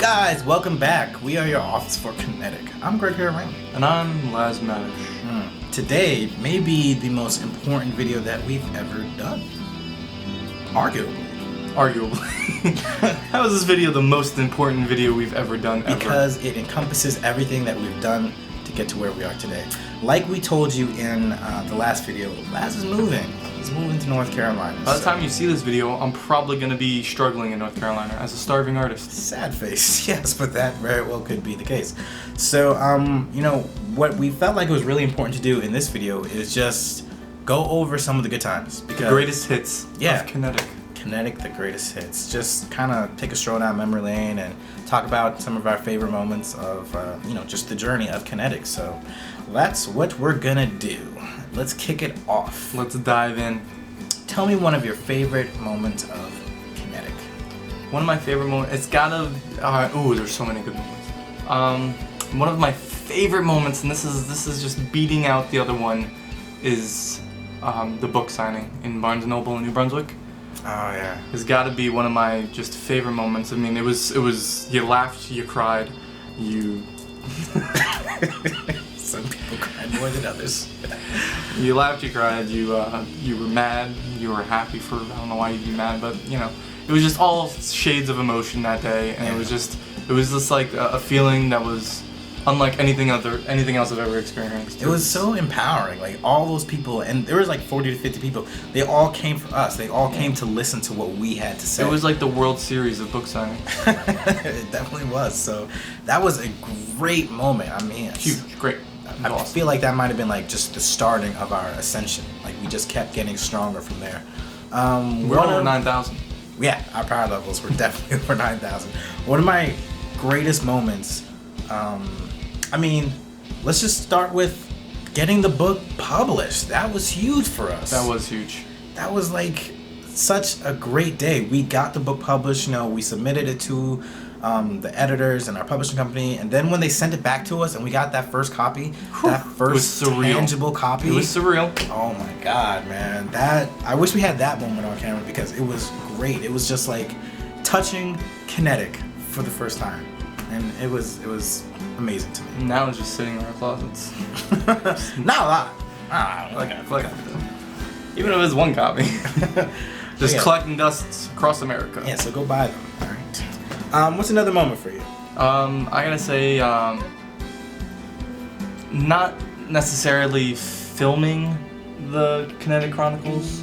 guys? Welcome back. We are your office for Kinetic. I'm Greg Rain. And I'm Laz Manish. Today may be the most important video that we've ever done. Arguably. How is this video the most important video we've ever done ever? Because it encompasses everything that we've done to get to where we are today. Like we told you in the last video, Laz is moving. He's moving to North Carolina. By the time you see this video, I'm probably going to be struggling in North Carolina as a starving artist. Sad face, yes, but that very well could be the case. So, what we felt like it was really important to do in this video is just go over some of the good times. Because, the greatest hits of Kinetic. Kinetic, the greatest hits. Just kind of take a stroll down memory lane and talk about some of our favorite moments of, just the journey of Kinetic. So that's what we're gonna do. Let's kick it off. Let's dive in. Tell me one of your favorite moments of Kinetic. One of my favorite moments, it's gotta, there's so many good moments. One of my favorite moments, and this is just beating out the other one, is the book signing in Barnes & Noble in New Brunswick. Oh yeah. It's gotta be one of my just favorite moments. I mean, it was, you laughed, you cried, you... Some people cried more than others. You laughed, you cried, you were mad, you were happy for, I don't know why you'd be mad, but it was just all shades of emotion that day, and it was just like a feeling that was unlike anything else I've ever experienced. It was so empowering, like all those people, and there was like 40 to 50 people, they all came for us, they all came to listen to what we had to say. It was like the World Series of book signing. It definitely was, so that was a great moment. I mean, huge, great. I feel like that might have been like just the starting of our ascension. Like we just kept getting stronger from there. We're over 9,000. Yeah, our power levels were definitely over 9,000. One of my greatest moments, let's just start with getting the book published. That was huge for us. That was huge. That was like such a great day. We got the book published, we submitted it to the editors and our publishing company, and then when they sent it back to us and we got that first copy, that first tangible copy, it was surreal. Oh my god, man, I wish we had that moment on camera because it was great. It was just like touching Kinetic for the first time, and it was amazing to me. Now it's just sitting in our closets. Not a lot. Even if it's one copy. Just collecting dust across America. Yeah, so go buy them. All right. What's another moment for you? I gotta say, not necessarily filming the Kinetic Chronicles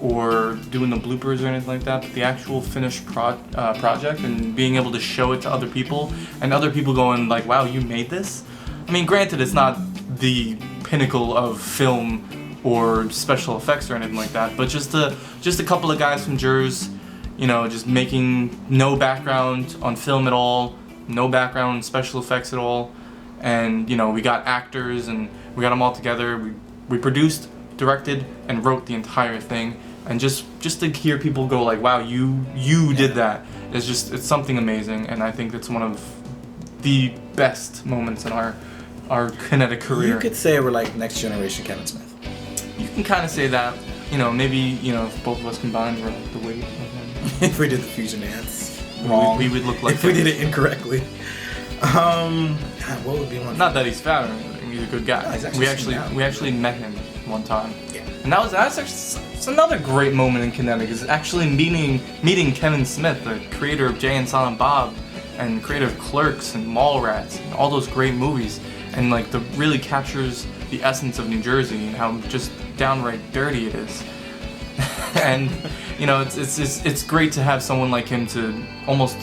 or doing the bloopers or anything like that, but the actual finished project and being able to show it to other people and other people going like, wow, you made this? I mean, granted, it's not the pinnacle of film or special effects or anything like that, but just a couple of guys from Jers, just making no background on film at all, no background on special effects at all, and we got actors and we got them all together. We produced, directed, and wrote the entire thing, and just to hear people go like, wow, you did that, it's something amazing, and I think that's one of the best moments in our Kinetic career. You could say we're like next generation Kevin Smith. You can kind of say that. Maybe if both of us combined were like the weight of him. If we did the fusion dance wrong, we would look like. If we did it incorrectly, what would be one? Not that he's fat or anything. He's a good guy. No, we actually met him one time. Yeah. And that's actually another great moment in Kinetic, is actually meeting Kevin Smith, the creator of Jay and Silent Bob, and creator of Clerks and Mallrats and all those great movies, and like really captures the essence of New Jersey and how just downright dirty it is. And it's great to have someone like him to almost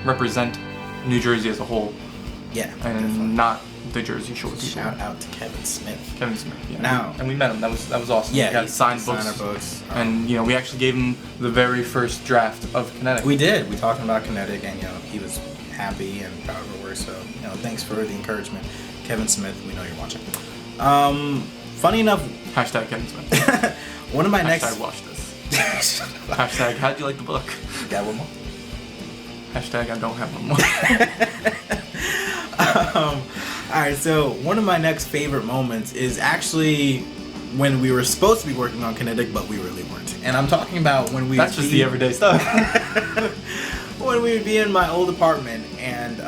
represent New Jersey as a whole. Yeah. And definitely. Not the Jersey Shore people. Shout out to Kevin Smith. Kevin Smith. Yeah. Now, and we met him. That was awesome. Yeah. We got signed our books. books. And we actually gave him the very first draft of Kinetic. We did. We talked about Kinetic, and he was happy and proud of our work. So thanks for the encouragement, Kevin Smith. We know you're watching. Funny enough. Hashtag Kevin Smith. One of my Hashtag watch this. Hashtag how'd you like the book? Got one more? Hashtag I don't have one more. Alright, so one of my next favorite moments is actually when we were supposed to be working on Kinetic, but we really weren't. And I'm talking about when we... That's just the everyday stuff. when we would be in my old apartment and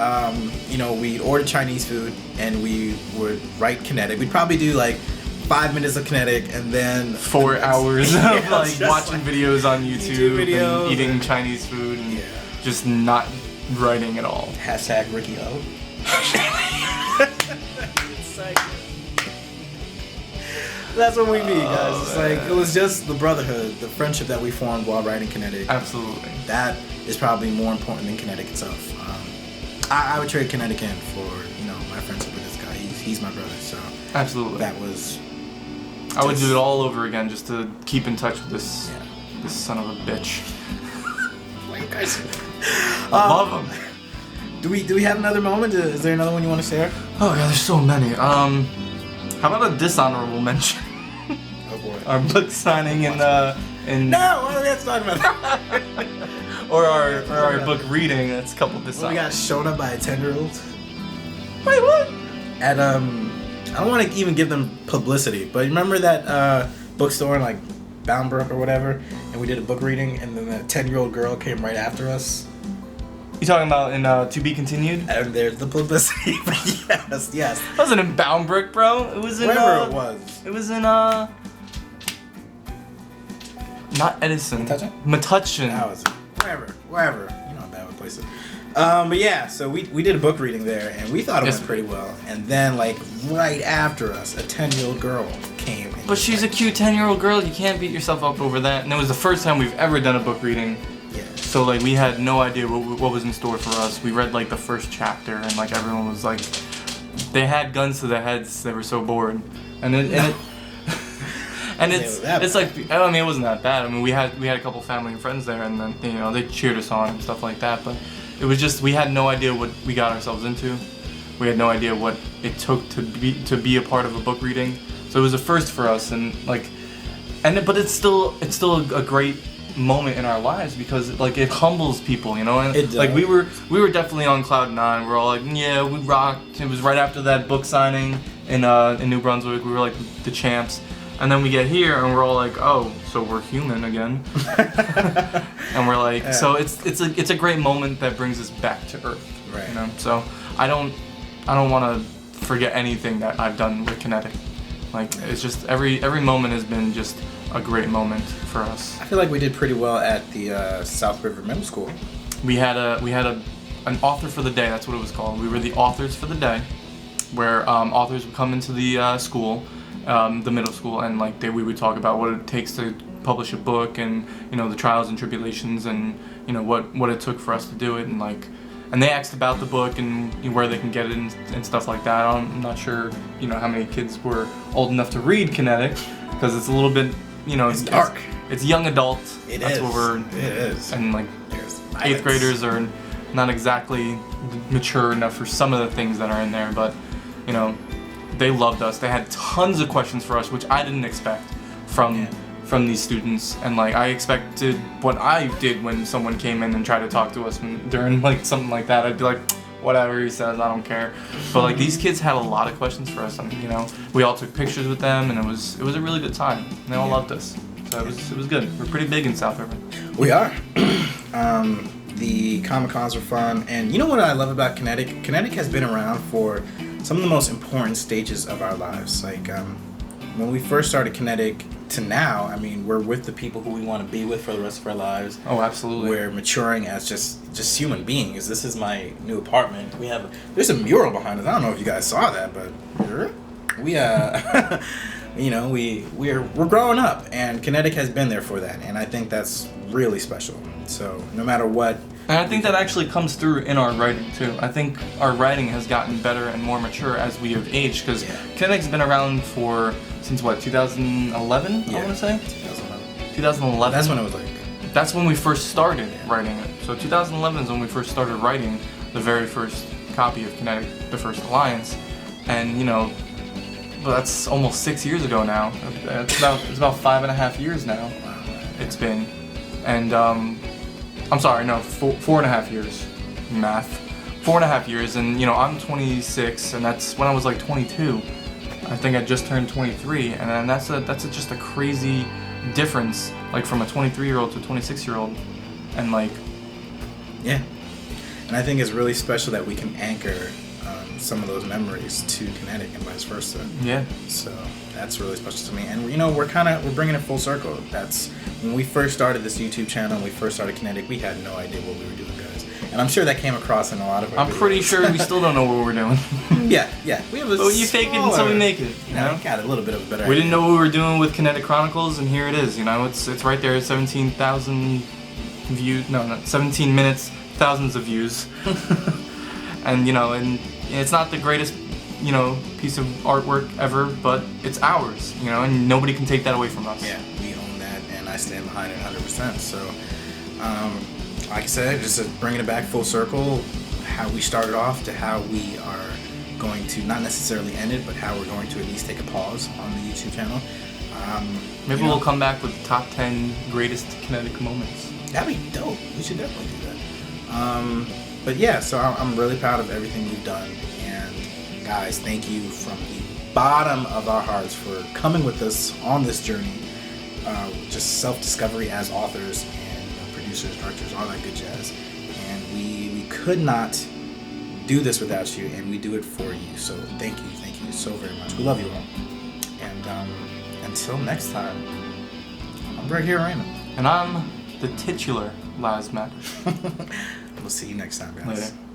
we'd order Chinese food and we would write Kinetic. We'd probably do like 5 minutes of Kinetic and then 4 hours of watching videos on YouTube videos and eating Chinese food and just not writing at all. Hashtag Ricky O. That's what we need, guys. It's like it was just the brotherhood, the friendship that we formed while writing Kinetic. Absolutely. That is probably more important than Kinetic itself. I would trade Kinetic in for my friendship with this guy. He's my brother, so absolutely. That was. I would do it all over again just to keep in touch with this son of a bitch. Why you guys? I love him. Do we have another moment? Is there another one you want to share? Oh god, there's so many. How about a dishonorable mention? Oh boy. Our book signing in No, let's talk about that. or our book reading. That's a couple dishonorable. We got shown up by a 10-year-old. Wait, what? At I don't want to even give them publicity, but remember that bookstore in like Boundbrook or whatever, and we did a book reading, and then that 10-year-old girl came right after us. You talking about in To Be Continued? And there's the publicity. yes. It wasn't in Boundbrook, bro. It was in Wherever it was. It was in not Edison. Metuchen. That was wherever. You know how bad with places. But yeah, so we did a book reading there, and we thought it went pretty well. And then, like, right after us, a 10-year-old girl came. But she's a cute 10-year-old girl. You can't beat yourself up over that. And it was the first time we've ever done a book reading. Yeah. So, like, we had no idea what was in store for us. We read, like, the first chapter, and, like, everyone was, like, they had guns to their heads. They were so bored. And it's like, I mean, it wasn't that bad. I mean, we had a couple family and friends there, and then, they cheered us on and stuff like that. But it was just, we had no idea what we got ourselves into. We had no idea what it took to be a part of a book reading. So it was a first for us, but it's still a great moment in our lives because like it humbles people, and like we were definitely on cloud nine. We're all like, yeah, we rocked. It was right after that book signing in New Brunswick. We were like the champs. And then we get here and we're all like, oh, so we're human again. And we're like, so it's a great moment that brings us back to earth. Right. So I don't want to forget anything that I've done with Kinetic. Like it's just every moment has been just a great moment for us. I feel like we did pretty well at the South River Middle School. We had an author for the day. That's what it was called. We were the authors for the day, where authors would come into the school. The middle school, and like we would talk about what it takes to publish a book, and the trials and tribulations, and what it took for us to do it, and they asked about the book and where they can get it and stuff like that. I'm not sure how many kids were old enough to read Kinetic because it's a little bit it's dark. It's young adult. It is. It is. And like there's 8th graders are not exactly mature enough for some of the things that are in there, but they loved us. They had tons of questions for us, which I didn't expect from these students. And like I expected what I did when someone came in and tried to talk to us during like something like that. I'd be like, whatever he says, I don't care. But like these kids had a lot of questions for us, and we all took pictures with them, and it was a really good time. And they all loved us. So it was good. We're pretty big in South River. We are. The Comic-Cons were fun, and you know what I love about Kinetic? Kinetic has been around for some of the most important stages of our lives. Like when we first started Kinetic to now, I mean, we're with the people who we want to be with for the rest of our lives. Oh, absolutely. We're maturing as just human beings. This is my new apartment. There's a mural behind us. I don't know if you guys saw that, but we we're growing up, and Kinetic has been there for that, and I think that's really special. So no matter what. And I think that actually comes through in our writing too. I think our writing has gotten better and more mature as we have aged, because Kinetic's been around since what, 2011? Yeah. I want to say 2011. That's when it was like. That's when we first started writing it. So 2011 is when we first started writing the very first copy of Kinetic, the first Alliance, and but that's almost 6 years ago now. It's about 5.5 years now. It's been, and I'm sorry, no, 4.5 years. Math. 4.5 years, and I'm 26, and that's when I was like 22. I think I just turned 23, and then that's just a crazy difference, like from a 23-year-old to a 26-year-old, and like Yeah. And I think it's really special that we can anchor some of those memories to Kinetic and vice versa. Yeah. So that's really special to me. And you know, we're bringing it full circle. That's when we first started this YouTube channel, when we first started Kinetic, we had no idea what we were doing, guys. And I'm sure that came across in a lot of our I'm pretty videos. sure we still don't know what we're doing. Yeah. We have a But you fake it until we make it. You know? We got a little bit of a better We idea. didn't know what we were doing with Kinetic Chronicles, and here it is. You know, it's right there, 17,000 views. No, not 17 minutes, thousands of views. And you know, and it's not the greatest, you know, piece of artwork ever, but it's ours. You know, and nobody can take that away from us. Yeah, we own that, and I stand behind it 100%. So, like I said, just bringing it back full circle, how we started off to how we are going to not necessarily end it, but how we're going to at least take a pause on the YouTube channel. Maybe we'll come back with the top 10 greatest Kinetic moments. That'd be dope. We should definitely do that. But yeah, so I'm really proud of everything we've done. And guys, thank you from the bottom of our hearts for coming with us on this journey. Just self-discovery as authors and producers, directors, all that good jazz. And we could not do this without you, and we do it for you. So thank you so very much. We love you all. And until next time, I'm right here, Raymond. And I'm the titular Laz Matt. We'll see you next time, guys. Later.